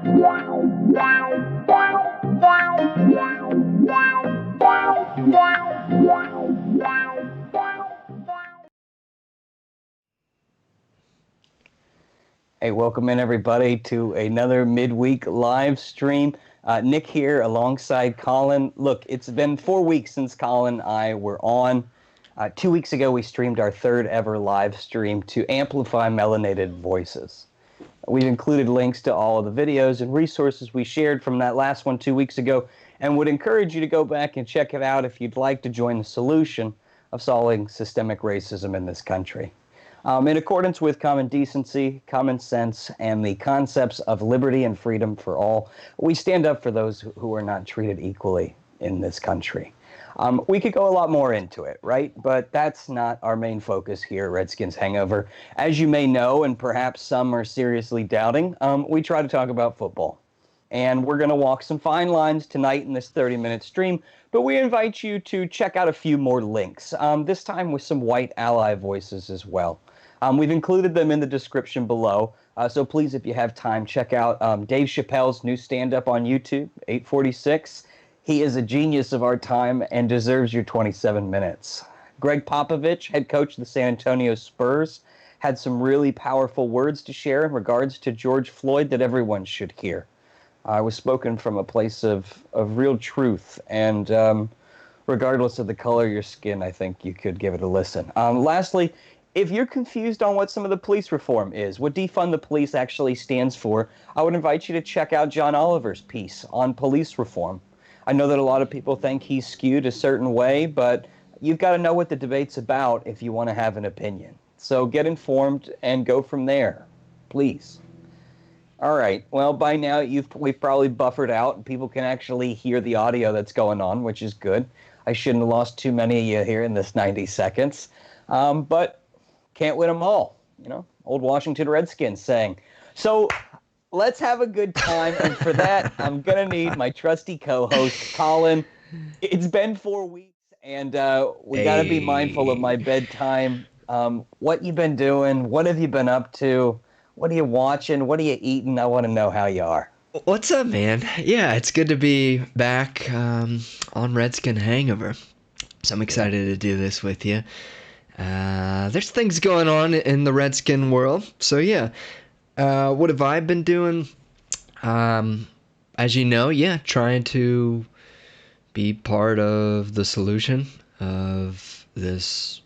Hey, welcome in everybody to another midweek live stream. Nick here alongside Colin. Look, it's been 4 weeks since Colin and I were on. 2 weeks ago, we streamed our third ever live stream to amplify melanated voices. We've included links to all of the videos and resources we shared from that last one 2 weeks ago, and would encourage you to go back and check it out if you'd like to join the solution of solving systemic racism in this country. In accordance with common decency, common sense, and the concepts of liberty and freedom for all, we stand up for those who are not treated equally in this country. We could go a lot more into it, right? But that's not our main focus here at Redskins Hangover. As you may know, and perhaps some are seriously doubting, we try to talk about football. And we're going to walk some fine lines tonight in this 30-minute stream, but we invite you to check out a few more links, this time with some white ally voices as well. We've included them in the description below, so please, if you have time, check out Dave Chapelle's new stand-up on YouTube, 846. He is a genius of our time and deserves your 27 minutes. Greg Poppovich, head coach of the San Antonio Spurs, had some really powerful words to share in regards to George Floyd that everyone should hear. I was spoken from a place of real truth, and regardless of the color of your skin, I think you could give it a listen. Lastly, if you're confused on what some of the police reform is, what defund the police actually stands for, I would invite you to check out John Oliver's piece on police reform. I know that a lot of people think he's skewed a certain way, but you've got to know what the debate's about if you want to have an opinion. So get informed and go from there, please. All right, well, by now we've probably buffered out and people can actually hear the audio that's going on, which is good. I shouldn't have lost too many of you here in this 90 seconds. But can't win them all, you know, old Washington Redskins saying. So let's have a good time, and for that, I'm going to need my trusty co-host, Colin. It's been 4 weeks, and we got to be mindful of my bedtime. What you been doing? What have you been up to? What are you watching? What are you eating? I want to know how you are. What's up, man? Yeah, it's good to be back on Redskin Hangover. So I'm excited to do this with you. There's things going on in the Redskin world. So yeah, what have I been doing? As you know, yeah, trying to be part of the solution of this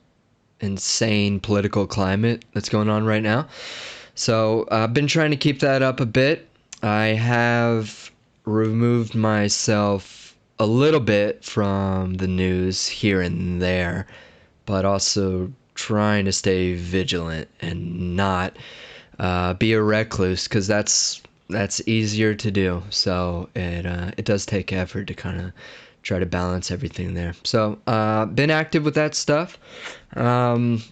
insane political climate that's going on right now. So I've been trying to keep that up a bit. I have removed myself a little bit from the news here and there, but also trying to stay vigilant and not be a recluse, because that's easier to do. So it does take effort to kind of try to balance everything there. So been active with that stuff, and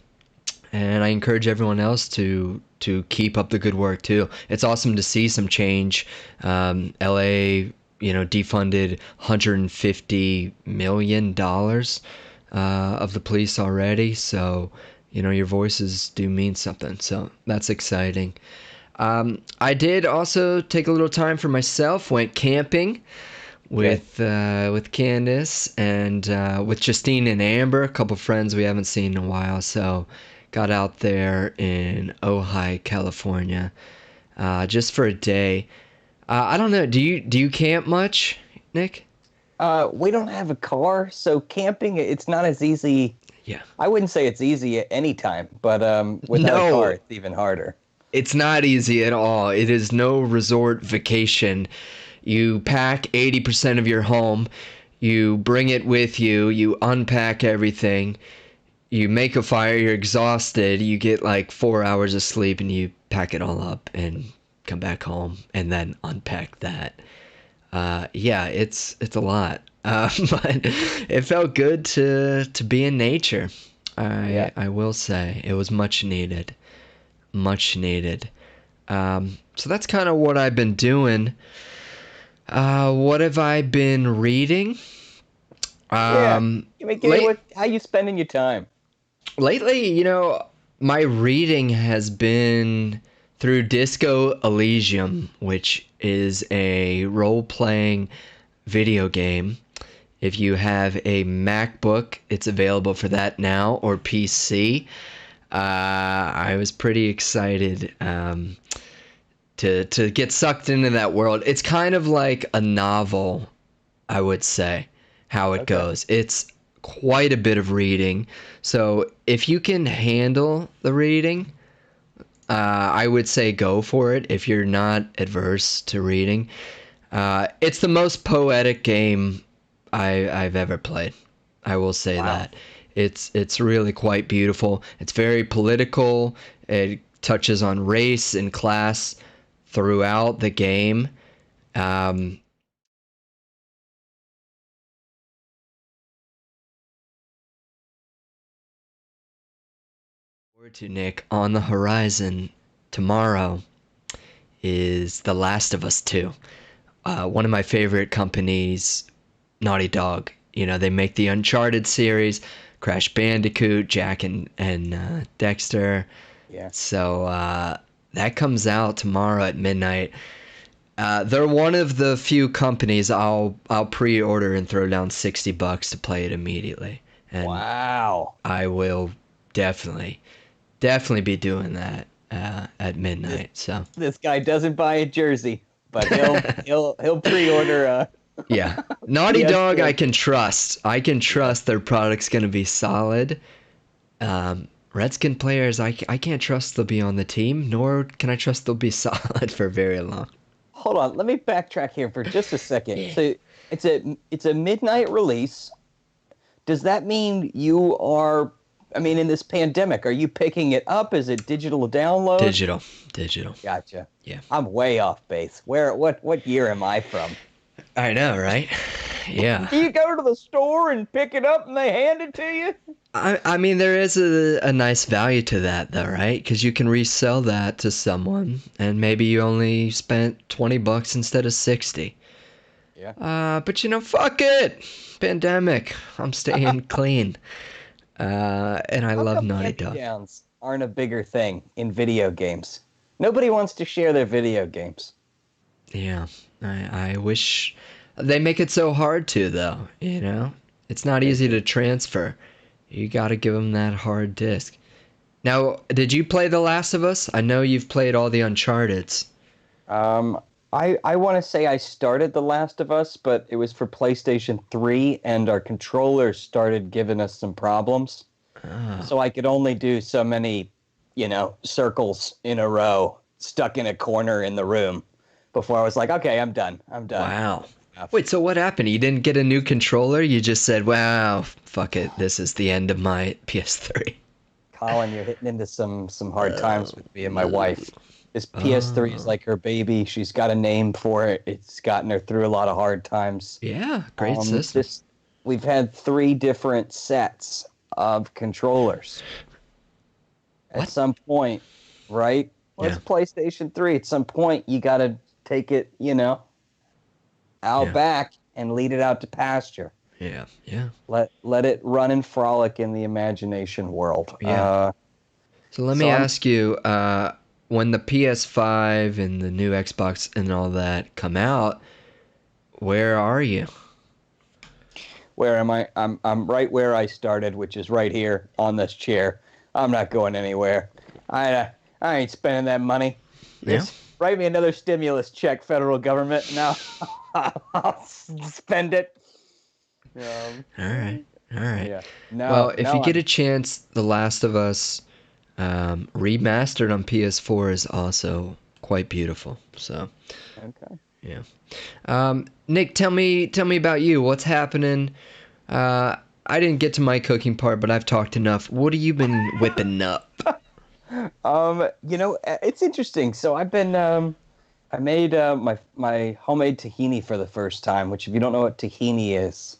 I encourage everyone else to keep up the good work too. It's awesome to see some change. LA, defunded $150 million of the police already, so your voices do mean something, so that's exciting. I did also take a little time for myself, went camping with Candace and with Justine and Amber, a couple friends we haven't seen in a while, so got out there in Ojai, California, just for a day. I don't know, do you camp much, Nick? We don't have a car, so camping, it's not as easy. Yeah. I wouldn't say it's easy at any time, but without a car, it's even harder. It's not easy at all. It is no resort vacation. You pack 80% of your home, you bring it with you, you unpack everything, you make a fire, you're exhausted, you get like 4 hours of sleep, and you pack it all up and come back home and then unpack that. Yeah, it's a lot, but it felt good to be in nature. I will say it was much needed. So that's kind of what I've been doing. What have I been reading? How you spending your time? Lately, my reading has been through Disco Elysium, which is a role-playing video game. If you have a MacBook, it's available for that now, or PC. I was pretty excited to get sucked into that world. It's kind of like a novel, I would say, how it goes. It's quite a bit of reading. So if you can handle the reading, I would say go for it if you're not adverse to reading. It's the most poetic game I've ever played. I will say that. It's really quite beautiful. It's very political. It touches on race and class throughout the game. To Nick, on the horizon tomorrow is The Last of Us 2. One of my favorite companies, Naughty Dog. You know, they make the Uncharted series, Crash Bandicoot, Jak and Dexter. Yeah. So that comes out tomorrow at midnight. They're one of the few companies I'll pre-order and throw down $60 to play it immediately. And wow. I will definitely be doing that at midnight. So this guy doesn't buy a jersey, but he'll pre-order. Yeah, Naughty Dog, I can trust. I can trust their product's gonna be solid. Redskin players, I can't trust they'll be on the team, nor can I trust they'll be solid for very long. Hold on, let me backtrack here for just a second. So it's a midnight release. Does that mean you are? I mean, in this pandemic, are you picking it up? Is it digital download? Digital. Gotcha. Yeah. I'm way off base. What year am I from? I know, right? Yeah. Do you go to the store and pick it up and they hand it to you? I mean, there is a nice value to that, though, right? Because you can resell that to someone, and maybe you only spent $20 instead of 60. Yeah. But you know, fuck it. Pandemic. I'm staying clean. And I love Naughty Dog. Hand-me-downs aren't a bigger thing in video games. Nobody wants to share their video games. Yeah, I wish they make it so hard to, though. You know, it's not easy to transfer. You got to give them that hard disk. Now, did you play The Last of Us? I know you've played all the Uncharted's. I want to say I started The Last of Us, but it was for PlayStation 3, and our controller started giving us some problems. Oh. So I could only do so many, circles in a row, stuck in a corner in the room, before I was like, okay, I'm done. Wow. Wait, so what happened? You didn't get a new controller? You just said, wow, fuck it, this is the end of my PS3. Colin, you're hitting into some hard times with me and my wife. This PS3 is like her baby. She's got a name for it. It's gotten her through a lot of hard times. Yeah, great system. We've had 3 different sets of controllers. At some point, right? Well, it's PlayStation 3. At some point, you got to take it, out back and lead it out to pasture. Yeah. Let it run and frolic in the imagination world. Yeah. So let me ask you, when the PS5 and the new Xbox and all that come out, where are you? Where am I? I'm right where I started, which is right here on this chair. I'm not going anywhere. I ain't spending that money. Yeah. Just write me another stimulus check, federal government. Now I'll spend it. All right. Yeah. Well, if you get a chance, The Last of Us remastered on PS4 is also quite beautiful. So. Okay. Yeah. Nick, tell me about you. What's happening? I didn't get to my cooking part, but I've talked enough. What have you been whipping up? It's interesting. So I've been I made my homemade tahini for the first time, which if you don't know what tahini is,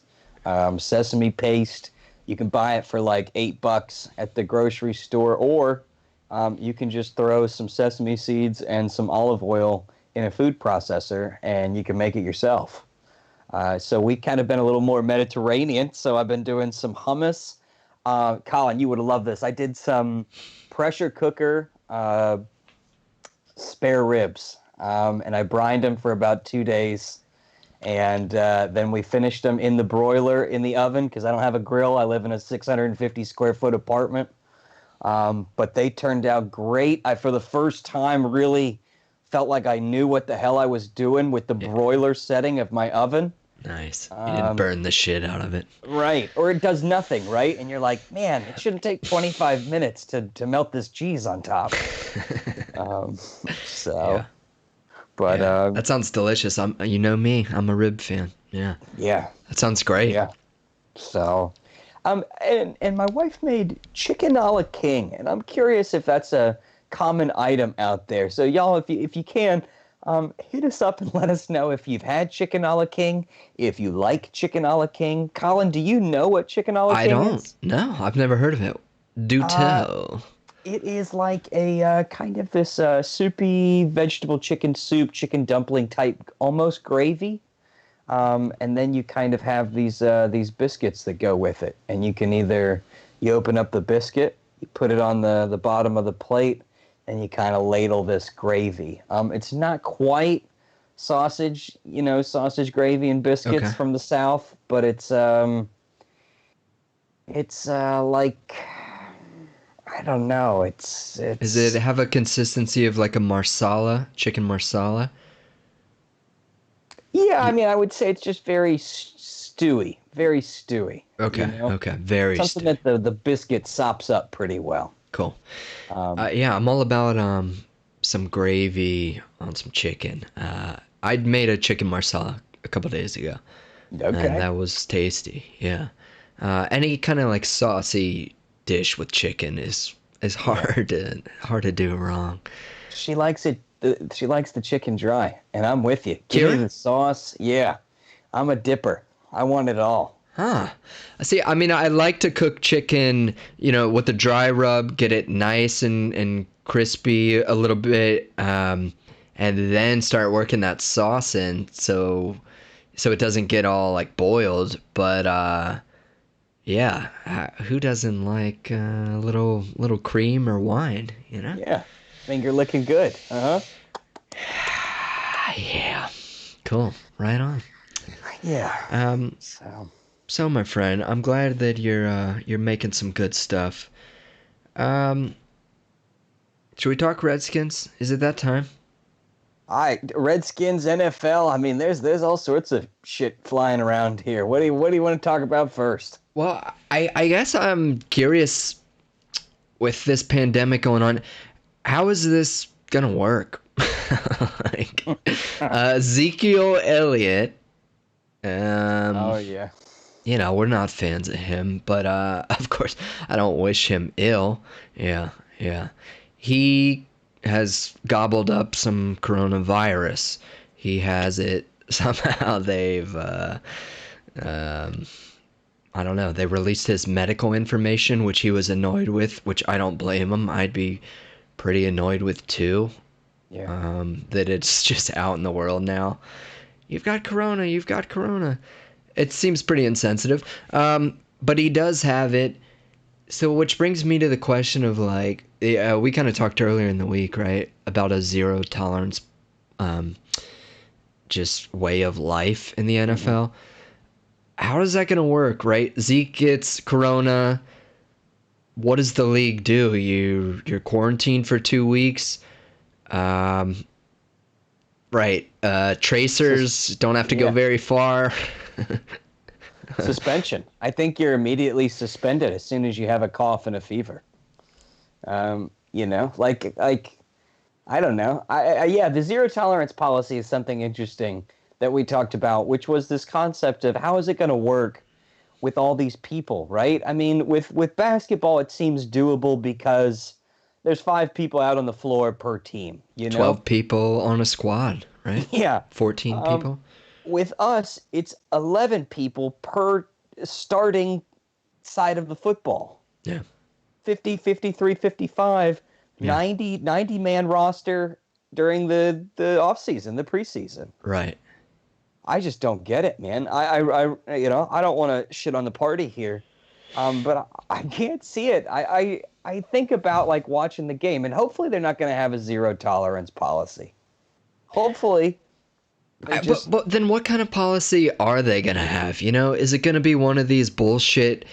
sesame paste. You can buy it for like $8 at the grocery store, or you can just throw some sesame seeds and some olive oil in a food processor, and you can make it yourself. So we've kind of been a little more Mediterranean, so I've been doing some hummus. Colin, you would love this. I did some pressure cooker spare ribs, and I brined them for about 2 days. And then we finished them in the broiler in the oven because I don't have a grill. I live in a 650 square foot apartment. But they turned out great. I, for the first time, really felt like I knew what the hell I was doing with the broiler setting of my oven. Nice. You didn't burn the shit out of it. Right. Or it does nothing, right? And you're like, man, it shouldn't take 25 minutes to melt this cheese on top. Yeah. But that sounds delicious. You know me, I'm a rib fan. Yeah. Yeah. That sounds great. Yeah. So, and my wife made chicken a la king, and I'm curious if that's a common item out there. So y'all, if you can, hit us up and let us know if you've had chicken a la king, if you like chicken a la king. Colin, do you know what chicken a la king is? No, I've never heard of it. Do tell. It is like a kind of this soupy vegetable chicken soup, chicken dumpling type, almost gravy. And then you kind of have these biscuits that go with it. And you can you open up the biscuit, you put it on the bottom of the plate, and you kind of ladle this gravy. It's not quite sausage gravy and biscuits from the South, but it's like, I don't know. Does it have a consistency of like a marsala, chicken marsala? Yeah, I mean, I would say it's just very stewy, very stewy. Okay, okay, very something that the biscuit sops up pretty well. Cool. Yeah, I'm all about some gravy on some chicken. I'd made a chicken marsala a couple days ago. Okay. And that was tasty. Yeah. Any kind of like saucy dish with chicken is hard to do wrong. She likes it. She likes the chicken dry, and I'm with you. Kira? Give me the sauce. Yeah, I'm a dipper. I want it all. Huh. See, I mean, I like to cook chicken, with the dry rub, get it nice and crispy a little bit, and then start working that sauce in so it doesn't get all like boiled. But yeah, who doesn't like a little cream or wine, Yeah, finger licking good. Yeah. Cool. Right on. Yeah. So my friend, I'm glad that you're making some good stuff. Should we talk Redskins? Is it that time? Redskins, NFL. I mean, there's all sorts of shit flying around here. What do you want to talk about first? Well, I guess I'm curious with this pandemic going on, how is this gonna work? Like, Ezekiel Elliott. Oh yeah. We're not fans of him, but of course I don't wish him ill. Yeah. He has gobbled up some coronavirus. He has it somehow. They've I don't know. They released his medical information, which he was annoyed with, which I don't blame him. I'd be pretty annoyed with too. Yeah. That it's just out in the world now. You've got corona. It seems pretty insensitive. But he does have it. So which brings me to the question of like, we kind of talked earlier in the week, right? About a zero tolerance, just way of life in the NFL. How is that going to work, right? Zeke gets corona. What does the league do? You're quarantined for 2 weeks. Right. Tracers don't have to go very far. Suspension. I think you're immediately suspended as soon as you have a cough and a fever. Like I don't know. Yeah, the zero tolerance policy is something interesting that we talked about, which was this concept of how is it going to work with all these people, right? I mean, with basketball, it seems doable because there's 5 people out on the floor per team, 12 people on a squad, right? Yeah. 14 people? With us, it's 11 people per starting side of the football. Yeah. 50, 53, 55, Yeah. 90-man roster during the offseason, the preseason. Right. I just don't get it, man. I don't want to shit on the party here, But I can't see it. I think about like watching the game, and hopefully they're not going to have a zero tolerance policy. Hopefully they just But then what kind of policy are they going to have? You know, is it going to be one of these bullshit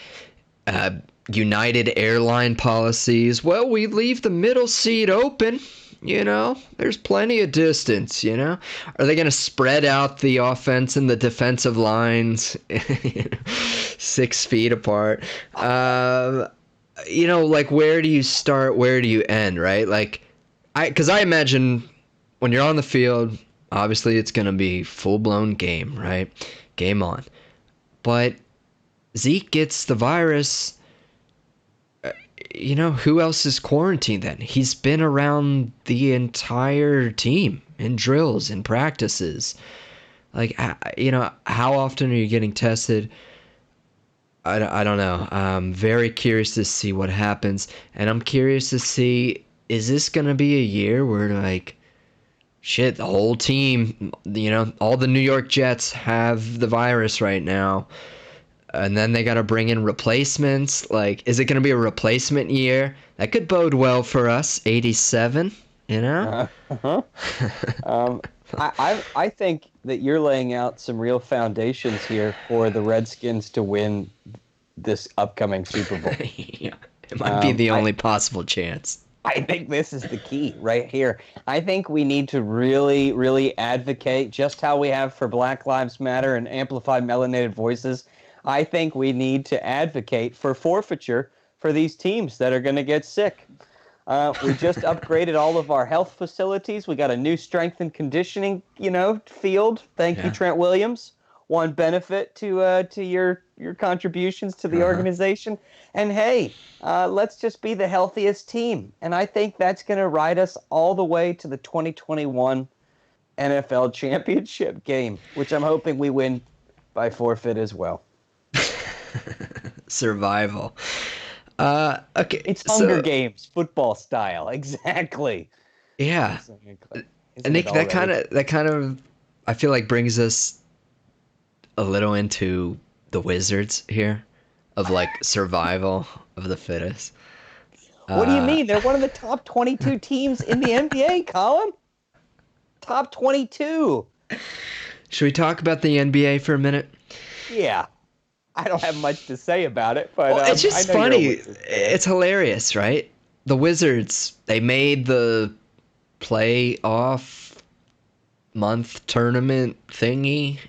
uh, United airline policies? Well, we leave the middle seat open. You know, there's plenty of distance, you know? Are they going to spread out the offense and the defensive lines 6 feet apart? You know, like, where do you start? Where do you end, right? Like, because I imagine when you're on the field, obviously it's going to be full-blown game, right? Game on. But Zeke gets the virus. You know, who else is quarantined then? He's been around the entire team in drills and practices. Like, you know, how often are you getting tested? I don't know. I'm very curious to see what happens. And I'm curious to see, is this going to be a year where, like, shit, the whole team, you know, all the New York Jets have the virus right now. And then they got to bring in replacements. Like, is it going to be a replacement year? That could bode well for us. 87, you know? I think that you're laying out some real foundations here for the Redskins to win this upcoming Super Bowl. Yeah, it might be the only possible chance. I think this is the key right here. I think we need to really, really advocate just how we have for Black Lives Matter and amplified melanated voices. I think we need to advocate for forfeiture for these teams that are going to get sick. We just upgraded all of our health facilities. We got a new strength and conditioning, field. Thank you, Trent Williams. One benefit to your contributions to the organization. And hey, let's just be the healthiest team. And I think that's going to ride us all the way to the 2021 NFL championship game, which I'm hoping we win by forfeit as well. Survival. Okay, it's Hunger Games, football style, exactly. Yeah, and Nick, that kind of, I feel like brings us a little into the Wizards here, of like survival of the fittest. What do you mean? They're one of the top 22 teams in the NBA, Colin. Top 22. Should we talk about the NBA for a minute? Yeah. I don't have much to say about it, but well, it's just funny. It's hilarious, right? The Wizards, they made the playoff month tournament thingy.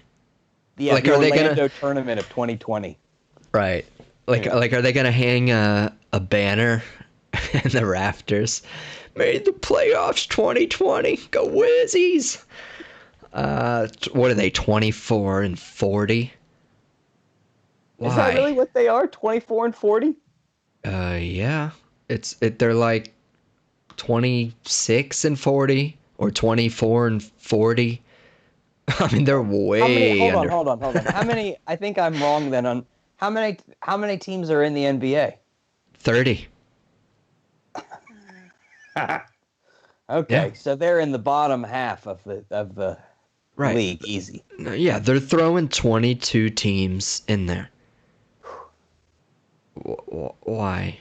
Yeah, like, the Orlando tournament of 2020. Right. Like, are they gonna hang a banner in the rafters? Made the playoffs 2020. Go Wizzies. What are they? 24-40. Why? Is that really what they are? 24-40? Yeah. They're like 26-40 or 24-40. I mean, they're way under. Hold on. How many? I think I'm wrong then on how many teams are in the NBA? 30. Okay, so they're in the bottom half of the league, easy. Yeah, they're throwing 22 teams in there. Why?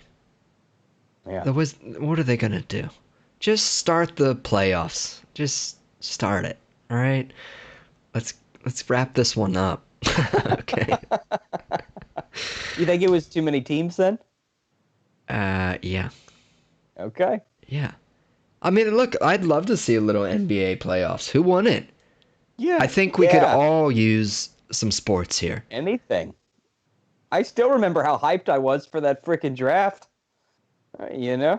Yeah. What are they gonna do? Just start the playoffs. Just start it. All right. Let's wrap this one up. Okay. You think it was too many teams then? Yeah. Okay. Yeah. I mean, look, I'd love to see a little NBA playoffs. Who won it? Yeah. I think we could all use some sports here. Anything. I still remember how hyped I was for that freaking draft. Yeah.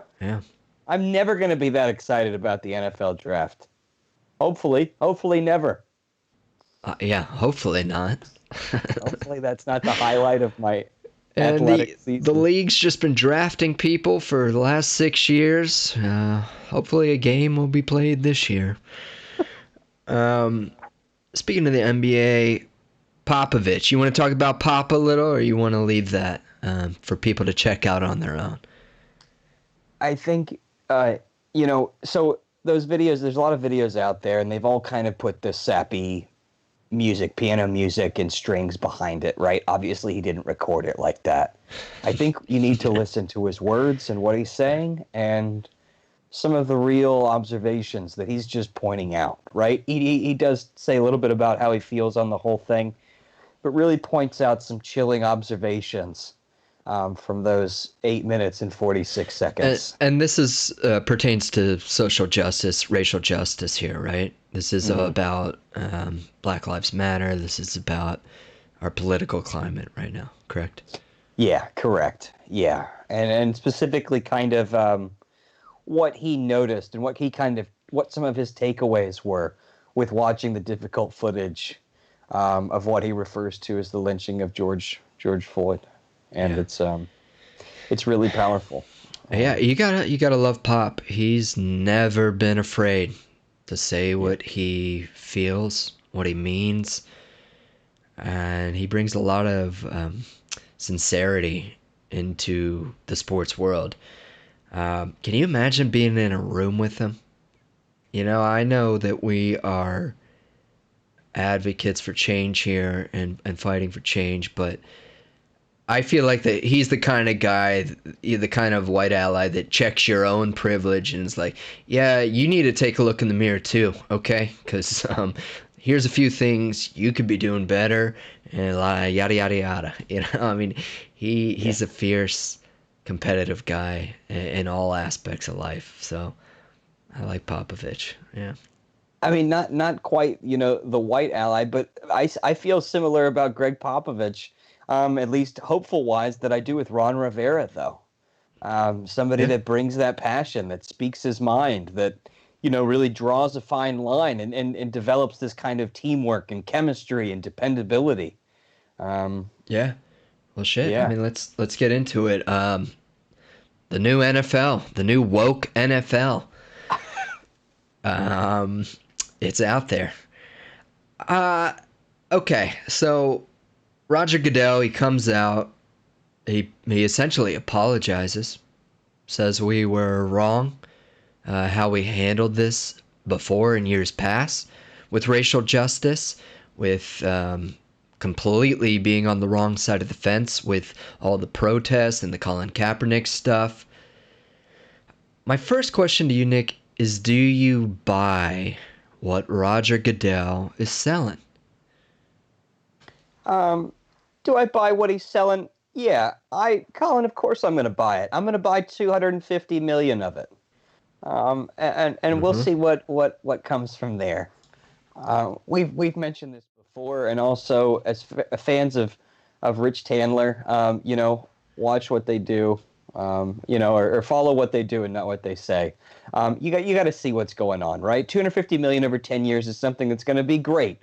I'm never going to be that excited about the NFL draft. Hopefully never. Yeah, hopefully not. Hopefully that's not the highlight of my athletic season. The league's just been drafting people for the last 6 years. Hopefully a game will be played this year. Speaking of the NBA, Poppovich, you want to talk about Pop a little, or you want to leave that for people to check out on their own? I think, so those videos, there's a lot of videos out there, and they've all kind of put this sappy music, piano music and strings behind it, right? Obviously, he didn't record it like that. I think you need to listen to his words and what he's saying and some of the real observations that he's just pointing out, right? He does say a little bit about how he feels on the whole thing, but really points out some chilling observations from those 8 minutes and 46 seconds. And this is pertains to social justice, racial justice here, right? This is about Black Lives Matter. This is about our political climate right now, correct? Yeah, correct. Yeah, and specifically kind of what he noticed and what some of his takeaways were with watching the difficult footage of what he refers to as the lynching of George Floyd, and it's really powerful. Yeah, you gotta love Pop. He's never been afraid to say what he feels, what he means, and he brings a lot of sincerity into the sports world. Can you imagine being in a room with him? You know, I know that we are advocates for change here and fighting for change, but I feel like that he's the kind of guy, the kind of white ally that checks your own privilege and is like, yeah, you need to take a look in the mirror too, okay? Because here's a few things you could be doing better, and yada yada yada. You know, I mean, he's a fierce, competitive guy in all aspects of life. So I like Poppovich. Yeah. I mean, not quite, the white ally, but I feel similar about Greg Popovich, at least hopeful-wise, that I do with Ron Rivera, though. Somebody that brings that passion, that speaks his mind, that, really draws a fine line and develops this kind of teamwork and chemistry and dependability. Yeah. Well, shit. Yeah. I mean, let's get into it. The new NFL, the new woke NFL. It's out there. Okay, so Roger Goodell, he comes out, he essentially apologizes, says we were wrong, how we handled this before in years past with racial justice, with completely being on the wrong side of the fence with all the protests and the Colin Kaepernick stuff. My first question to you, Nick, is do you buy what Roger Goodell is selling? Do I buy what he's selling? Yeah, Colin, of course I'm going to buy it. I'm going to buy 250 million of it. And we'll see what comes from there. We've mentioned this before, and also as fans of Rich Tandler, watch what they do, or follow what they do and not what they say. You got to see what's going on, right? 250 million over 10 years is something that's going to be great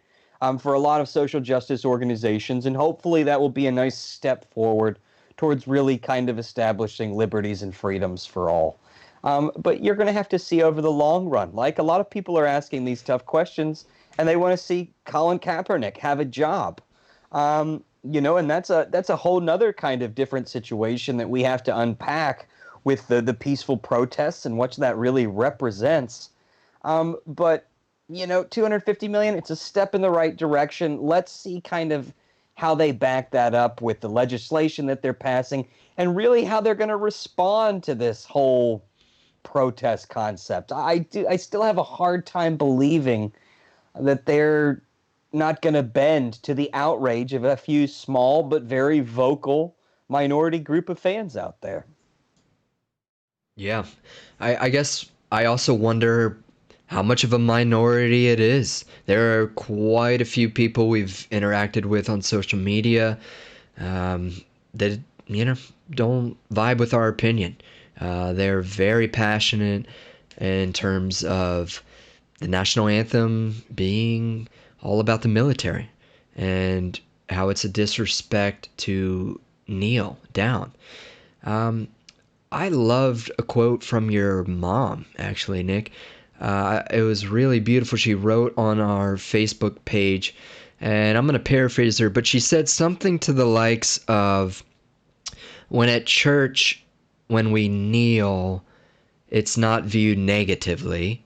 for a lot of social justice organizations, and hopefully that will be a nice step forward towards really kind of establishing liberties and freedoms for all. But you're going to have to see over the long run. Like, a lot of people are asking these tough questions, and they want to see Colin Kaepernick have a job. And that's a whole nother kind of different situation that we have to unpack with the peaceful protests and what that really represents. But 250 million, it's a step in the right direction. Let's see kind of how they back that up with the legislation that they're passing, and really how they're going to respond to this whole protest concept. I still have a hard time believing that they're not going to bend to the outrage of a few small but very vocal minority group of fans out there. Yeah. I guess I also wonder how much of a minority it is. There are quite a few people we've interacted with on social media that, don't vibe with our opinion. They're very passionate in terms of the national anthem being all about the military and how it's a disrespect to kneel down. I loved a quote from your mom, actually, Nick. It was really beautiful. She wrote on our Facebook page, and I'm going to paraphrase her, but she said something to the likes of, when at church, when we kneel, it's not viewed negatively,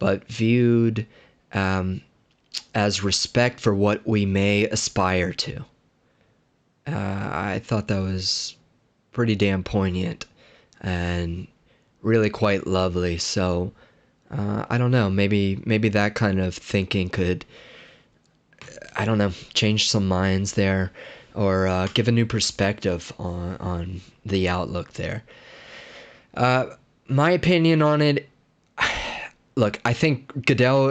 but viewed as respect for what we may aspire to. I thought that was pretty damn poignant and really quite lovely. So I don't know, maybe that kind of thinking could, I don't know, change some minds there, or give a new perspective on the outlook there. My opinion on it, look, I think Goodell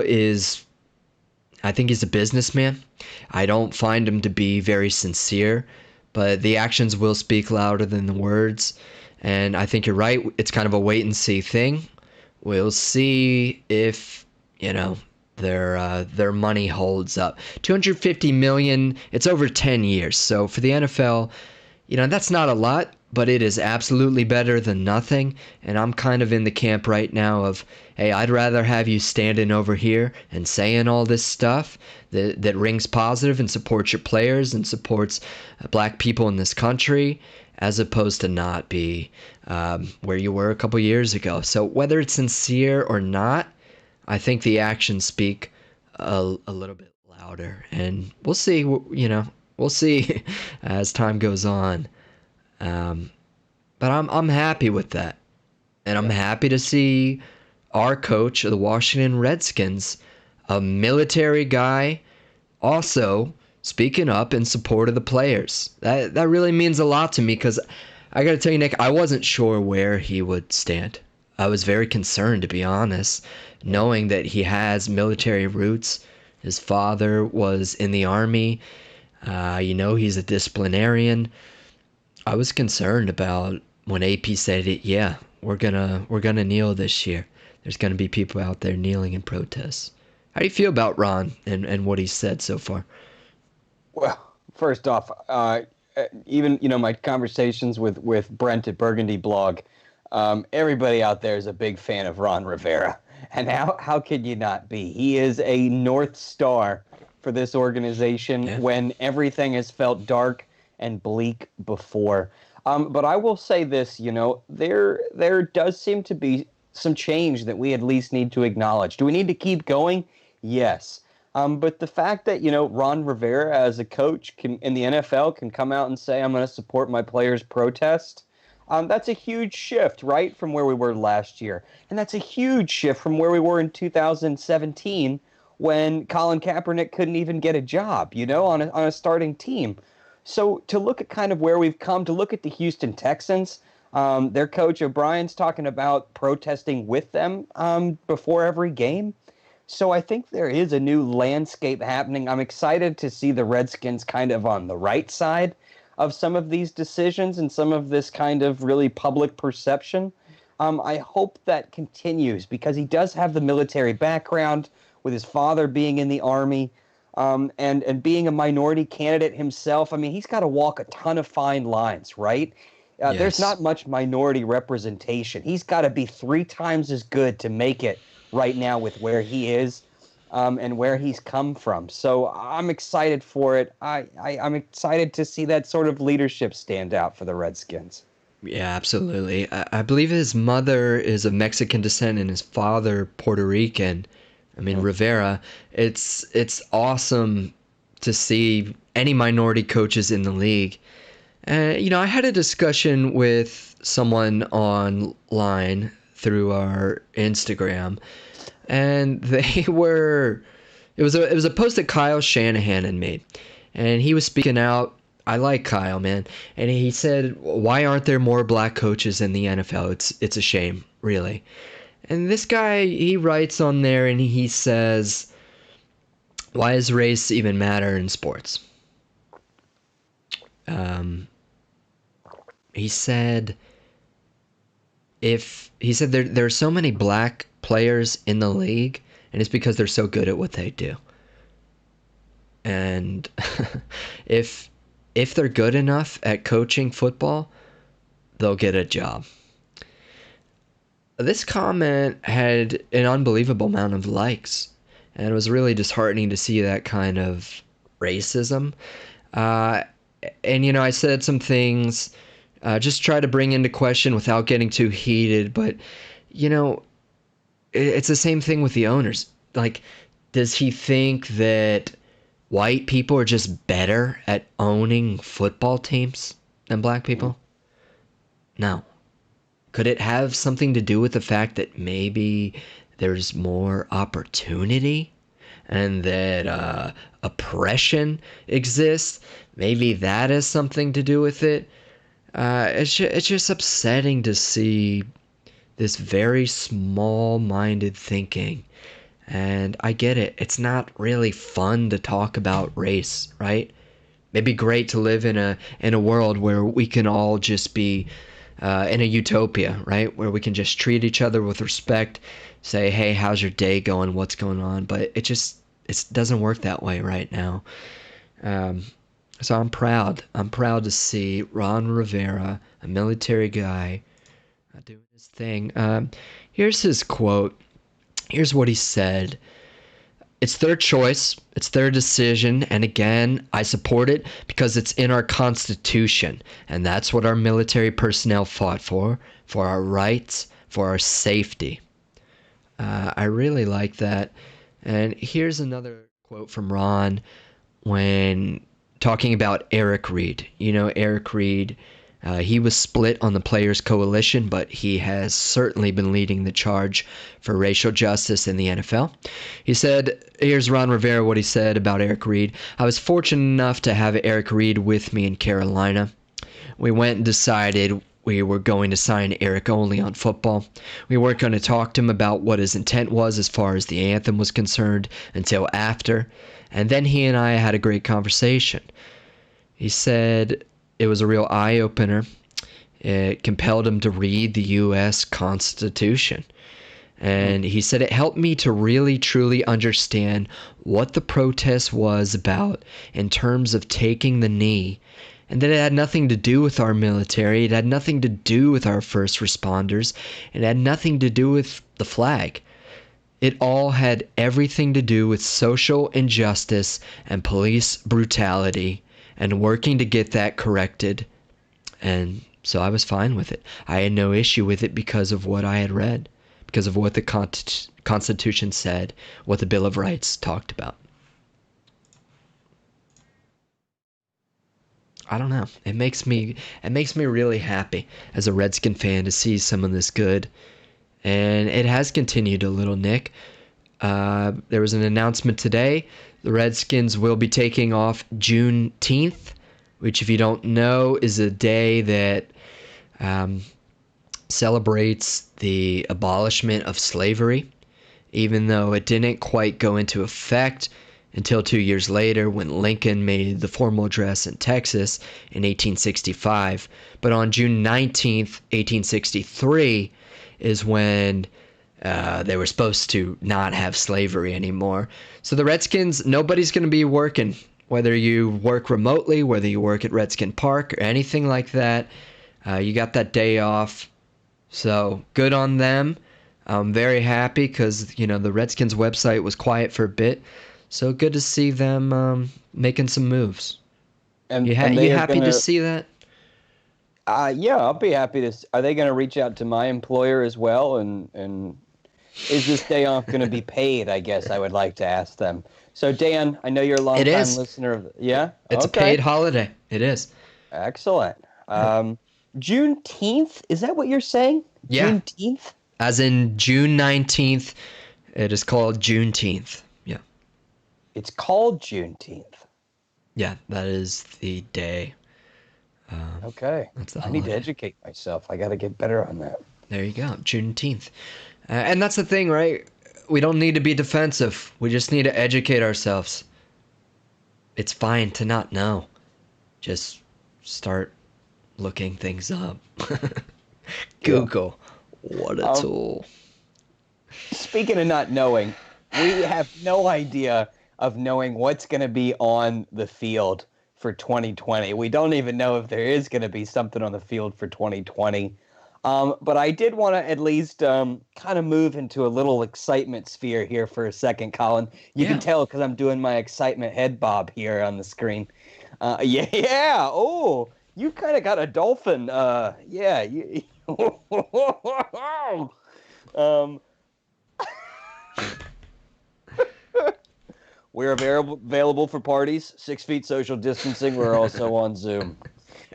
I think he's a businessman. I don't find him to be very sincere, but the actions will speak louder than the words. And I think you're right. It's kind of a wait and see thing. We'll see if, their money holds up. 250 million, it's over 10 years. So for the NFL, that's not a lot, but it is absolutely better than nothing. And I'm kind of in the camp right now of, hey, I'd rather have you standing over here and saying all this stuff that rings positive and supports your players and supports black people in this country, as opposed to not be where you were a couple years ago. So whether it's sincere or not, I think the actions speak a little bit louder. And we'll see, we'll see as time goes on. But I'm happy with that. And I'm happy to see our coach of the Washington Redskins, a military guy, also speaking up in support of the players. That really means a lot to me, because I got to tell you, Nick, I wasn't sure where he would stand. I was very concerned, to be honest, knowing that he has military roots. His father was in the Army. He's a disciplinarian. I was concerned about when AP said it. Yeah, we're gonna kneel this year. There's gonna be people out there kneeling in protest. How do you feel about Ron and what he said so far? Well, first off, even my conversations with Brent at Burgundy Blog, everybody out there is a big fan of Ron Rivera, and how could you not be? He is a North Star for this organization when everything has felt dark and bleak before. But I will say this, there does seem to be some change that we at least need to acknowledge. Do we need to keep going? Yes. But the fact that, Ron Rivera as a coach in the NFL can come out and say, I'm going to support my players' protest, that's a huge shift, right, from where we were last year. And that's a huge shift from where we were in 2017 when Colin Kaepernick couldn't even get a job, on a starting team. So to look at kind of where we've come, to look at the Houston Texans, their coach O'Brien's talking about protesting with them before every game. So I think there is a new landscape happening. I'm excited to see the Redskins kind of on the right side of some of these decisions and some of this kind of really public perception. I hope that continues, because he does have the military background, with his father being in the Army. And being a minority candidate himself, I mean, he's got to walk a ton of fine lines, right? Yes. There's not much minority representation. He's got to be 3 times as good to make it right now with where he is and where he's come from. So I'm excited for it. I'm excited to see that sort of leadership stand out for the Redskins. Yeah, absolutely. I believe his mother is of Mexican descent and his father Puerto Rican. I mean, Rivera, it's awesome to see any minority coaches in the league. I had a discussion with someone online through our Instagram, and it was a post that Kyle Shanahan had made, and he was speaking out. I like Kyle, man, and he said, "Why aren't there more black coaches in the NFL? It's a shame, really." And this guy, he writes on there and he says, why does race even matter in sports? He said there are so many black players in the league, and it's because they're so good at what they do. And if they're good enough at coaching football, they'll get a job. This comment had an unbelievable amount of likes, and it was really disheartening to see that kind of racism. And I said some things, just try to bring into question without getting too heated, but it's the same thing with the owners. Like, Does he think that white people are just better at owning football teams than black people? No. Could it have something to do with the fact that maybe there's more opportunity and that oppression exists? Maybe that has something to do with it. It's just upsetting to see this very small-minded thinking. And I get it. It's not really fun to talk about race, right? It'd be great to live in a world where we can all just be in a utopia, right? Where we can just treat each other with respect, say, hey, how's your day going? What's going on? But it doesn't work that way right now. So I'm proud. I'm proud to see Ron Rivera, a military guy, doing his thing. Here's his quote. Here's what he said. It's their choice. It's their decision. And again, I support it because it's in our Constitution. And that's what our military personnel fought for our rights, for our safety. I really like that. And here's another quote from Ron when talking about Eric Reed. You know, Eric Reed, he was split on the Players Coalition, but he has certainly been leading the charge for racial justice in the NFL. He said, here's Ron Rivera, what he said about Eric Reed. I was fortunate enough to have Eric Reed with me in Carolina. We went and decided we were going to sign Eric only on football. We weren't going to talk to him about what his intent was as far as the anthem was concerned until after. And then he and I had a great conversation. He said it was a real eye-opener. It compelled him to read the U.S. Constitution. And he said it helped me to really, truly understand what the protest was about in terms of taking the knee. And that it had nothing to do with our military. It had nothing to do with our first responders. It had nothing to do with the flag. It all had everything to do with social injustice and police brutality and working to get that corrected. And so I was fine with it. I had no issue with it because of what I had read, because of what the Constitution said, what the Bill of Rights talked about. I don't know. It makes me really happy as a Redskin fan to see some of this good. And it has continued a little, Nick. There was an announcement today. The Redskins will be taking off Juneteenth, which, if you don't know, is a day that celebrates the abolishment of slavery, even though it didn't quite go into effect until 2 years later when Lincoln made the formal address in Texas in 1865. But on June 19th, 1863, is when they were supposed to not have slavery anymore. So the Redskins, nobody's going to be working, whether you work remotely, whether you work at Redskin Park or anything like that. You got that day off. So good on them. I'm very happy because, you know, the Redskins website was quiet for a bit. So good to see them making some moves. And you happy to see that? Yeah, I'll be happy to. Are they going to reach out to my employer as well? And is this day off going to be paid? I guess I would like to ask them. So Dan, I know you're a long time listener. Yeah, it's okay. A paid holiday. It is. Excellent. Juneteenth, is that what you're saying? Yeah. Juneteenth? As in June 19th, it is called Juneteenth. Yeah. It's called Juneteenth. Yeah, that is the day. Okay. I need to educate myself. I got to get better on that. There you go. Juneteenth. And that's the thing, right? We don't need to be defensive. We just need to educate ourselves. It's fine to not know. Just start looking things up. Google. Yeah. What a tool. Speaking of not knowing, we have no idea of knowing what's going to be on the field for 2020. We don't even know if there is going to be something on the field for 2020. But I did want to at least kind of move into a little excitement sphere here for a second, Colin. You can tell because I'm doing my excitement head bob here on the screen. Yeah. Oh, you kind of got a dolphin. Yeah. We're available for parties, 6 feet social distancing. We're also on Zoom.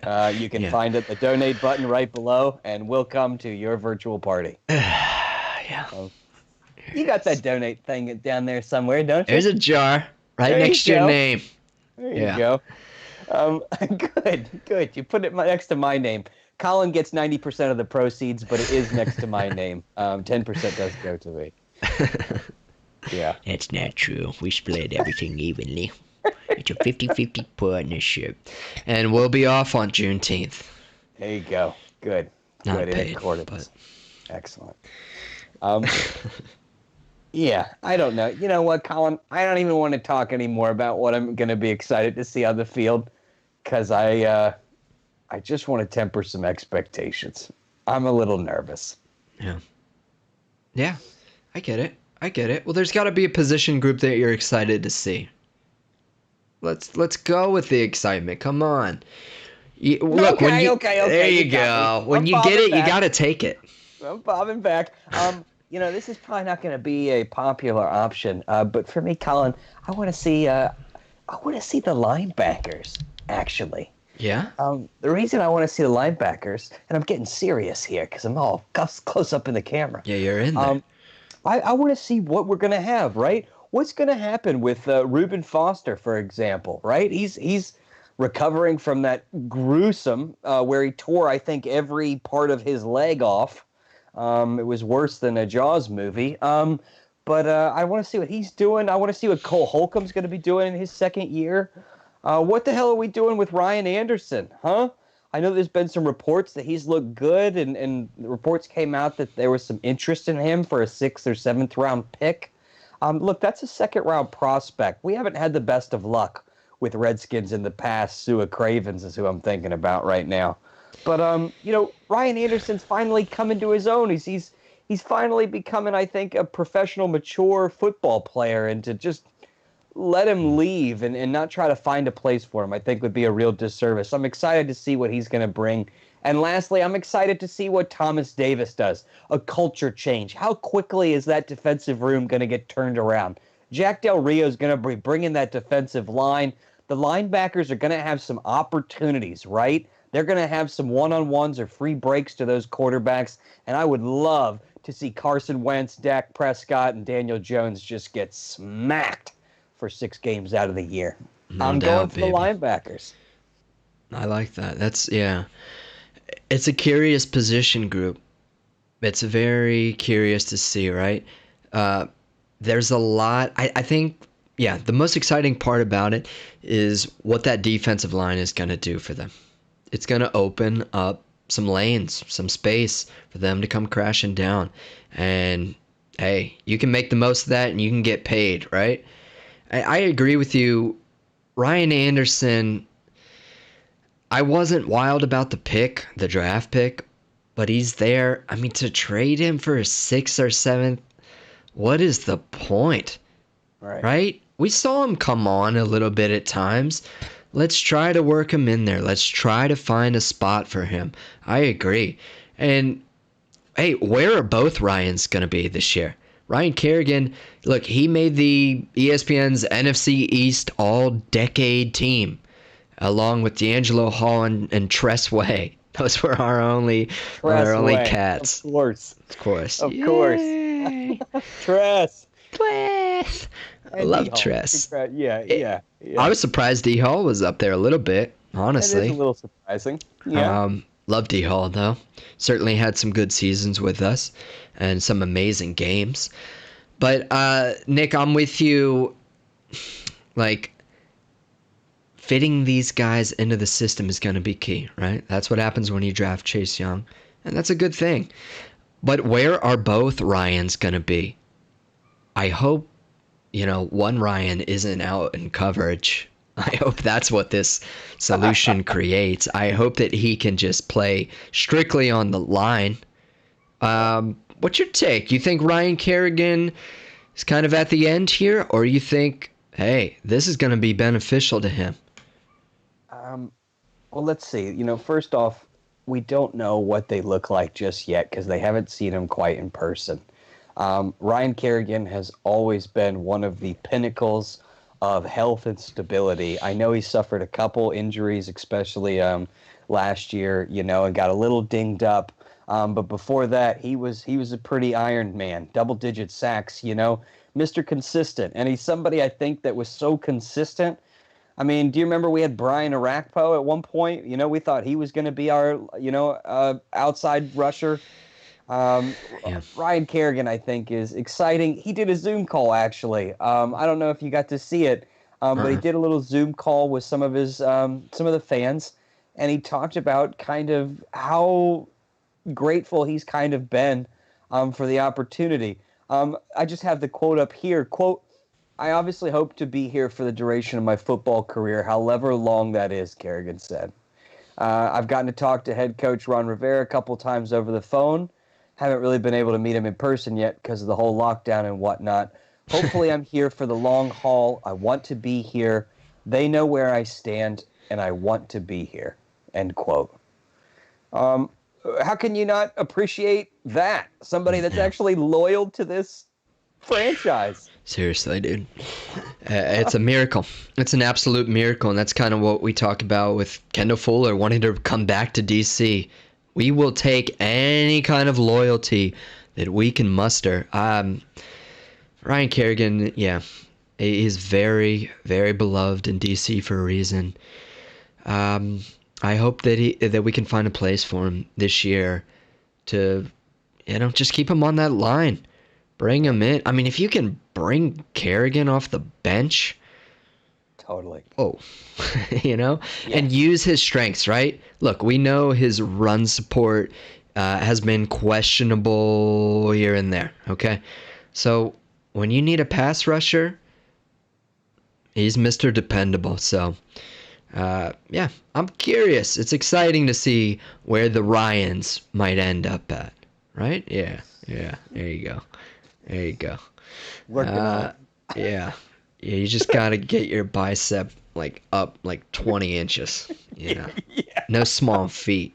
You can find the donate button right below, and we'll come to your virtual party. Yeah. You got that donate thing down there somewhere, don't you? There's a jar right next to your name. There you go. Good. You put it next to my name. Colin gets 90% of the proceeds, but it is next to my name. 10% does go to me. Yeah. That's not true. We split everything evenly. It's a 50-50 partnership. And we'll be off on Juneteenth. There you go. Good. Not Good. paid, but... Excellent. Yeah, I don't know. You know what, Colin? I don't even want to talk anymore about what I'm going to be excited to see on the field, because I just want to temper some expectations. I'm a little nervous. Yeah, I get it. Well, there's got to be a position group that you're excited to see. Let's go with the excitement. Come on. Look, okay. There you go. When you get it, you got to take it. I'm bobbing back. This is probably not going to be a popular option, but for me, Colin, I want to see the linebackers, actually. Yeah? The reason I want to see the linebackers, and I'm getting serious here because I'm all close up in the camera. Yeah, you're in there. I want to see what we're going to have, right? What's going to happen with Reuben Foster, for example, right? He's recovering from that gruesome where he tore, I think, every part of his leg off. It was worse than a Jaws movie. But I want to see what he's doing. I want to see what Cole Holcomb's going to be doing in his second year. What the hell are we doing with Ryan Anderson, huh? I know there's been some reports that he's looked good, and the reports came out that there was some interest in him for a 6th or 7th round pick. Look, that's a 2nd round prospect. We haven't had the best of luck with Redskins in the past. Sua Cravens is who I'm thinking about right now. But Ryan Anderson's finally coming to his own. He's finally becoming, I think, a professional, mature football player, and to just let him leave and not try to find a place for him, I think would be a real disservice. I'm excited to see what he's going to bring. And lastly, I'm excited to see what Thomas Davis does. A culture change. How quickly is that defensive room going to get turned around? Jack Del Rio is going to be bringing that defensive line. The linebackers are going to have some opportunities, right? They're going to have some one-on-ones or free breaks to those quarterbacks. And I would love to see Carson Wentz, Dak Prescott, and Daniel Jones just get smacked for 6 games out of the year. I'm going for the linebackers. I like that. It's a curious position group. It's very curious to see, right? There's a lot. I think, the most exciting part about it is what that defensive line is going to do for them. It's going to open up some lanes, some space for them to come crashing down. And, hey, you can make the most of that and you can get paid, right? I agree with you. Ryan Anderson, I wasn't wild about the draft pick, but he's there. I mean, to trade him for a 6th or 7th, what is the point? Right? We saw him come on a little bit at times. Let's try to work him in there. Let's try to find a spot for him. I agree. And, hey, where are both Ryans going to be this year? Ryan Kerrigan, look, he made the ESPN's NFC East All-Decade team, along with D'Angelo Hall and Tress Way. Those were our only cats. Of course. Tress. I love Tress. Yeah. I was surprised D Hall was up there a little bit, honestly. It is a little surprising. Yeah. Love D Hall, though. Certainly had some good seasons with us and some amazing games. But, Nick, I'm with you. Like, fitting these guys into the system is going to be key, right? That's what happens when you draft Chase Young, and that's a good thing. But where are both Ryans going to be? I hope, one Ryan isn't out in coverage. I hope that's what this solution creates. I hope that he can just play strictly on the line. What's your take? You think Ryan Kerrigan is kind of at the end here, or you think, hey, this is going to be beneficial to him? Well, let's see. First off, we don't know what they look like just yet because they haven't seen them quite in person. Ryan Kerrigan has always been one of the pinnacles of health and stability. I know he suffered a couple injuries, especially last year, and got a little dinged up. But before that, he was a pretty ironed man, double-digit sacks, Mr. Consistent. And he's somebody I think that was so consistent. I mean, do you remember we had Brian Arakpo at one point? We thought he was going to be our, outside rusher. Yeah. Ryan Kerrigan, I think, is exciting. He did a Zoom call, actually. I don't know if you got to see it, but he did a little Zoom call with some of the fans, and he talked about kind of how grateful he's kind of been for the opportunity. I just have the quote up here. Quote, "I obviously hope to be here for the duration of my football career, however long that is," Kerrigan said. I've gotten to talk to head coach Ron Rivera a couple times over the phone. Haven't really been able to meet him in person yet because of the whole lockdown and whatnot. Hopefully I'm here for the long haul. I want to be here. They know where I stand, and I want to be here. End quote. How can you not appreciate that? Somebody that's actually loyal to this franchise. Seriously, dude. It's a miracle. It's an absolute miracle, and that's kind of what we talk about with Kendall Fuller wanting to come back to DC. We will take any kind of loyalty that we can muster. Ryan Kerrigan, yeah, he's very, very beloved in DC for a reason. I hope that we can find a place for him this year to, just keep him on that line. Bring him in. I mean, if you can bring Kerrigan off the bench. Totally. Oh, and use his strengths, right? Look, we know his run support has been questionable here and there, okay? So when you need a pass rusher, he's Mr. Dependable. So, I'm curious. It's exciting to see where the Ryans might end up at, right? Yeah, there you go. There you go. Working on it. Yeah, you just got to get your bicep up 20 inches, No small feat.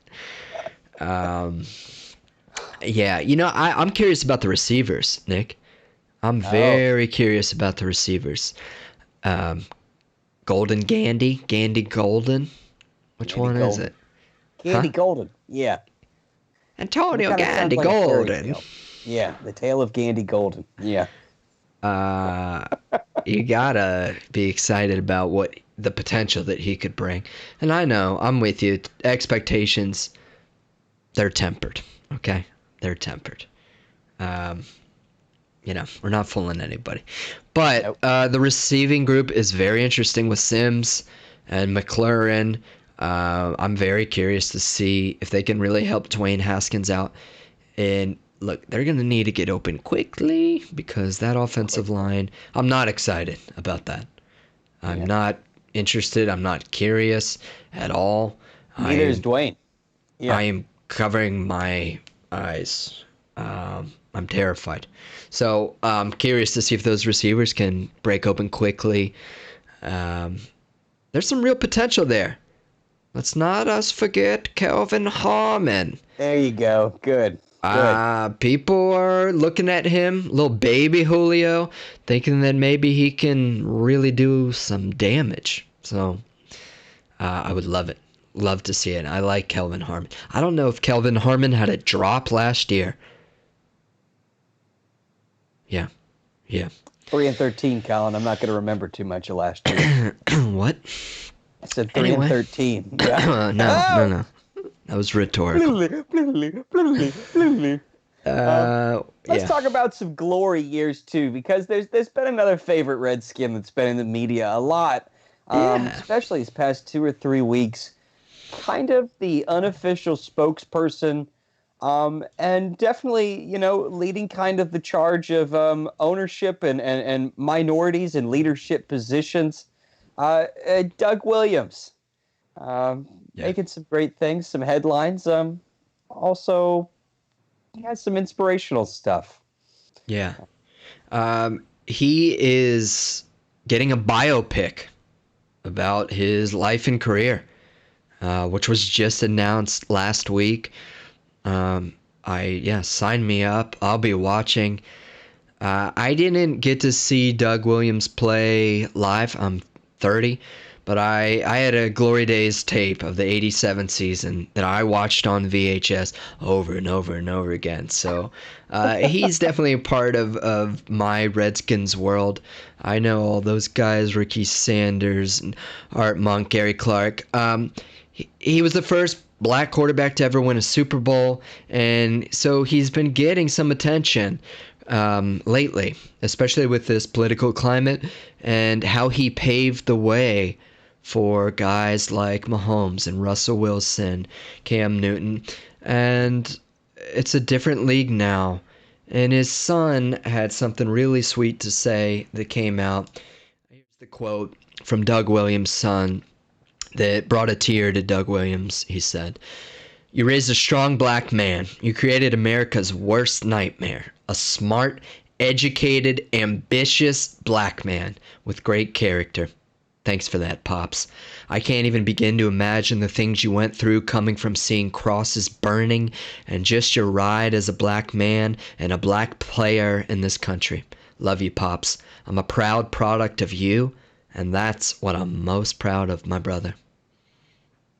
I'm curious about the receivers, Nick. I'm very curious about the receivers. Golden Gandy Golden. Which one is it? Gandy Golden, yeah. Antonio Gandy Golden. Yeah, the tale of Gandy Golden, yeah. You gotta be excited about what the potential that he could bring. And I know, I'm with you. Expectations, they're tempered, okay? They're tempered. We're not fooling anybody. But the receiving group is very interesting with Sims and McLaurin. I'm very curious to see if they can really help Dwayne Haskins out. And look, they're going to need to get open quickly because that offensive line, I'm not excited about that. I'm not interested. I'm not curious at all. Neither is Dwayne. Yeah. I am covering my eyes. I'm terrified. So I'm curious to see if those receivers can break open quickly. There's some real potential there. Let's not us forget Kelvin Harmon. There you go. Good. People are looking at him, little baby Julio, thinking that maybe he can really do some damage. So I would love it. Love to see it. I like Kelvin Harmon. I don't know if Kelvin Harmon had a drop last year. Yeah. 3-13, Colin. I'm not going to remember too much of last year. What? I said 3-13. Yeah. No. That was rhetorical. Let's talk about some glory years too, because there's been another favorite Redskin that's been in the media a lot, especially these past 2 or 3 weeks. Kind of the unofficial spokesperson, and definitely leading kind of the charge of ownership and minorities in leadership positions. Doug Williams. Making some great things, some headlines. Also, he has some inspirational stuff. Yeah. He is getting a biopic about his life and career, which was just announced last week. Sign me up. I'll be watching. I didn't get to see Doug Williams play live. I'm 30, but I had a Glory Days tape of the 87 season that I watched on VHS over and over and over again. So he's definitely a part of my Redskins world. I know all those guys, Ricky Sanders, and Art Monk, Gary Clark. He was the first black quarterback to ever win a Super Bowl, and so he's been getting some attention lately, especially with this political climate and how he paved the way for guys like Mahomes and Russell Wilson, Cam Newton, and it's a different league now. And his son had something really sweet to say that came out. Here's the quote from Doug Williams' son that brought a tear to Doug Williams. He said, "You raised a strong black man. You created America's worst nightmare. A smart, educated, ambitious black man with great character. Thanks for that, Pops. I can't even begin to imagine the things you went through coming from seeing crosses burning and just your ride as a black man and a black player in this country. Love you, Pops. I'm a proud product of you, and that's what I'm most proud of, my brother."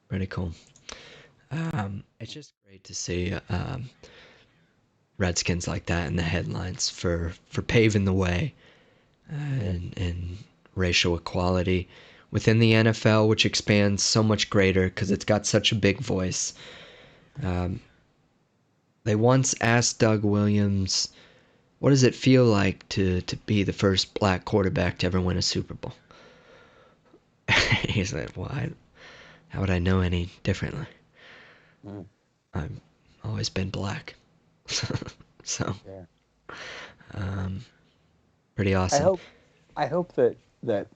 Pretty cool. It's just great to see Redskins like that in the headlines for paving the way and racial equality within the NFL, which expands so much greater because it's got such a big voice. They once asked Doug Williams, "What does it feel like to be the first black quarterback to ever win a Super Bowl?" He said, "Well, how would I know any differently? I've always been black." So, Yeah. Pretty awesome. I hope that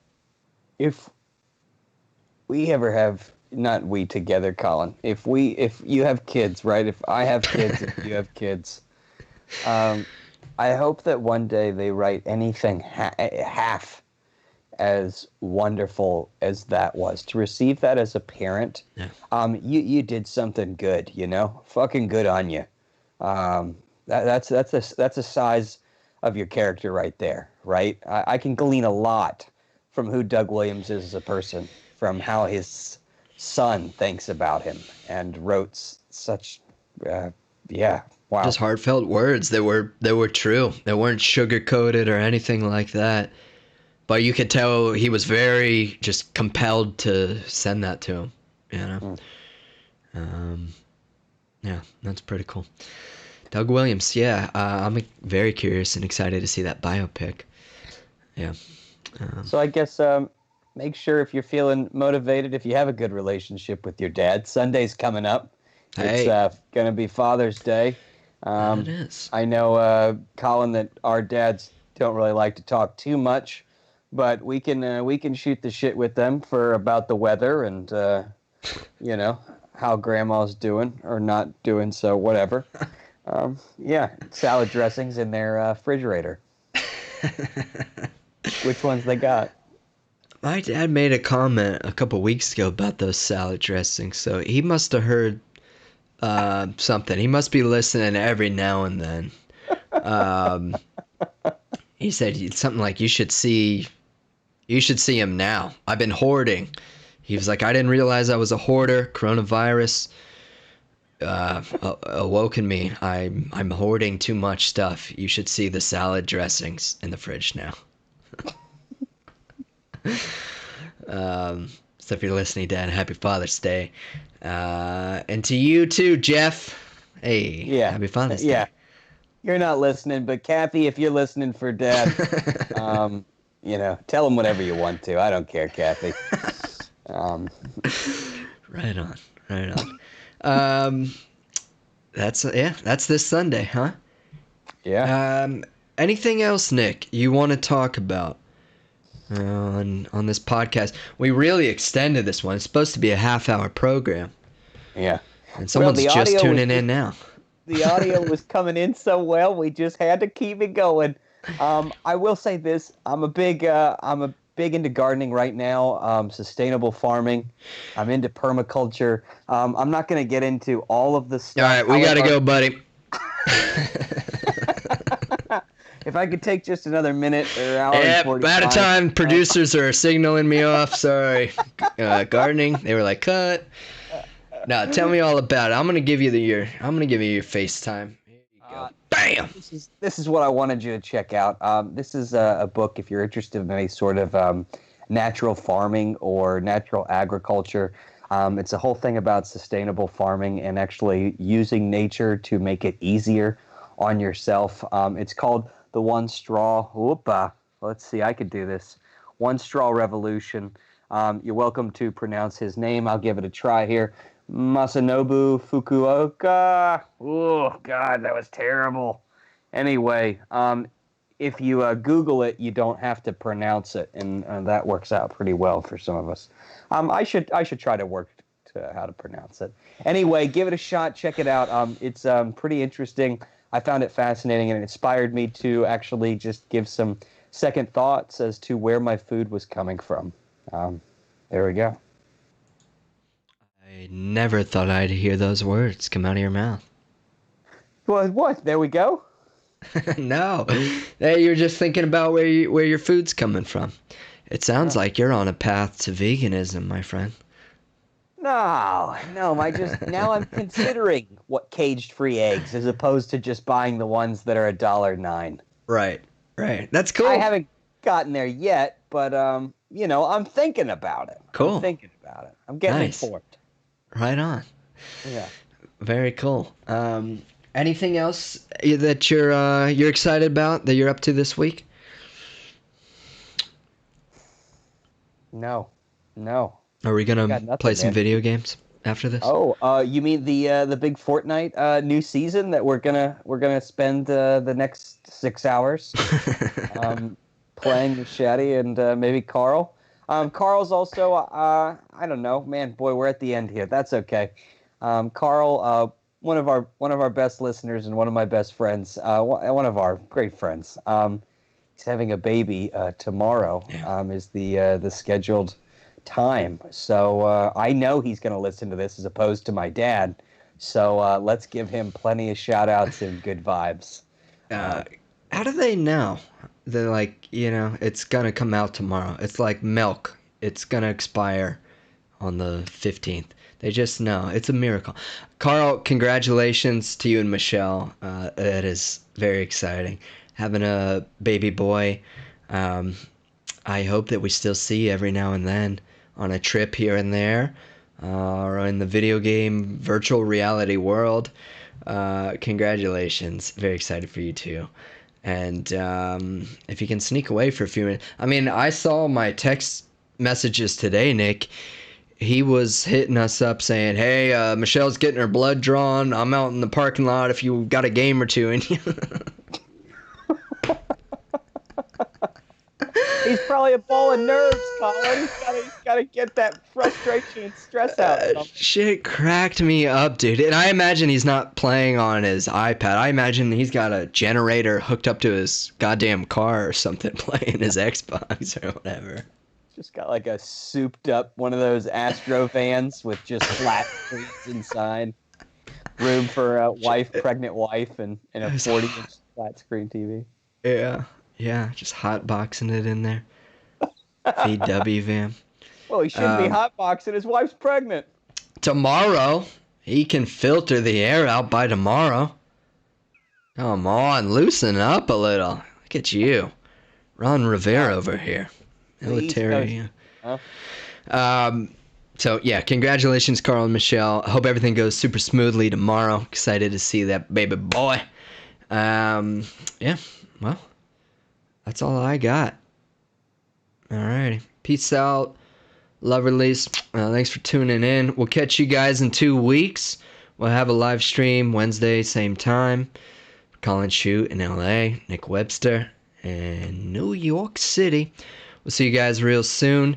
if we ever have, not we together, Colin, if you have kids, right? If I have kids, if you have kids, I hope that one day they write anything half as wonderful as that was. To receive that as a parent, you did something good, fucking good on you. That's a size of your character right there, right? I can glean a lot from who Doug Williams is as a person, from how his son thinks about him and wrote such, wow. Just heartfelt words that were true. They weren't sugar-coated or anything like that. But you could tell he was very just compelled to send that to him, Yeah, that's pretty cool. Doug Williams, yeah, I'm very curious and excited to see that biopic. Yeah. So I guess make sure if you're feeling motivated, if you have a good relationship with your dad, Sunday's coming up. Hey. It's going to be Father's Day. It is. I know, Colin, that our dads don't really like to talk too much, but we can shoot the shit with them for about the weather and how grandma's doing or not doing, so whatever. Salad dressings in their refrigerator. Which ones they got? My dad made a comment a couple weeks ago about those salad dressings, so he must have heard something. He must be listening every now and then. He said something like, "You should see him now. I've been hoarding." He was like, "I didn't realize I was a hoarder. Coronavirus awoken me. I'm hoarding too much stuff. You should see the salad dressings in the fridge now." So if you're listening, Dad, happy Father's Day. And to you too, Jeff. Hey, happy Father's Day. Yeah. You're not listening, but Kathy, if you're listening for Dad, tell him whatever you want to. I don't care, Kathy. Right on. That's this Sunday, huh? Yeah. Anything else, Nick, you want to talk about on this podcast? We really extended this one. It's supposed to be a half-hour program. Yeah. And someone's just tuning in now. The audio was coming in so well, we just had to keep it going. I will say this: I'm a big into gardening right now. Sustainable farming. I'm into permaculture. I'm not going to get into all of the stuff. All right, we got to go, buddy. If I could take just another minute or hour and Yep, 45. out of time. Producers are signaling me off. Sorry. Gardening. They were like, cut. Now, tell me all about it. I'm gonna give you your FaceTime. Here you go. Bam. This is what I wanted you to check out. This is a book if you're interested in any sort of natural farming or natural agriculture. It's a whole thing about sustainable farming and actually using nature to make it easier on yourself. It's called The One Straw. Let's see, I could do this. One Straw Revolution. You're welcome to pronounce his name. I'll give it a try here. Masanobu Fukuoka. Oh, God, that was terrible. Anyway, if you Google it, you don't have to pronounce it, and that works out pretty well for some of us. I should try to work to how to pronounce it. Anyway, give it a shot. Check it out. It's pretty interesting. I found it fascinating, and it inspired me to actually just give some second thoughts as to where my food was coming from. There we go. I never thought I'd hear those words come out of your mouth. What? There we go. No, hey, you're just thinking about where your food's coming from. It sounds like you're on a path to veganism, my friend. No, now I'm considering what caged-free eggs as opposed to just buying the ones that are $1.09. Right. That's cool. I haven't gotten there yet, but I'm thinking about it. Cool. I'm getting Nice. informed. Right on. Yeah. Very cool. Anything else that you're excited about that you're up to this week? No. Are we Got gonna nothing, play some man. video games after this? Oh, you mean the big Fortnite new season that we're gonna spend the next 6 hours playing with Shaddy and maybe Carl. Carl's also I don't know, man. Boy, we're at the end here. That's okay. Carl, one of our best listeners and one of my best friends. One of our great friends. He's having a baby tomorrow. Yeah. Is the scheduled time. So I know he's going to listen to this as opposed to my dad. So let's give him plenty of shout outs and good vibes. How do they know? They're like, it's gonna come out tomorrow. It's like milk. It's gonna expire on the 15th. They just know. It's a miracle. Carl, congratulations to you and Michelle. That is very exciting. Having a baby boy. I hope that we still see you every now and then on a trip here and there, or in the video game virtual reality world. Congratulations. Very excited for you too. And if you can sneak away for a few minutes. I mean, I saw my text messages today, Nick. He was hitting us up saying, hey, Michelle's getting her blood drawn. I'm out in the parking lot if you got a game or two in you. He's probably a ball of nerves, Colin. He's gotta get that frustration and stress out. Shit cracked me up, dude. And I imagine he's not playing on his iPad. I imagine he's got a generator hooked up to his goddamn car or something, playing his Xbox or whatever. Just got like a souped up one of those Astro vans with just flat screens inside. Room for a pregnant wife, and a 40-inch flat screen TV. Yeah, just hotboxing it in there. VW van. Well, he shouldn't be hotboxing. His wife's pregnant. Tomorrow, he can filter the air out by tomorrow. Come on, loosen up a little. Look at you. Ron Rivera over here. Military. So, yeah, congratulations, Carl and Michelle. I hope everything goes super smoothly tomorrow. Excited to see that baby boy. Yeah, well, that's all I got. Alrighty. Peace out. Love release. Thanks for tuning in. We'll catch you guys in 2 weeks. We'll have a live stream Wednesday, same time. Colin Shute in LA. Nick Webster in New York City. We'll see you guys real soon.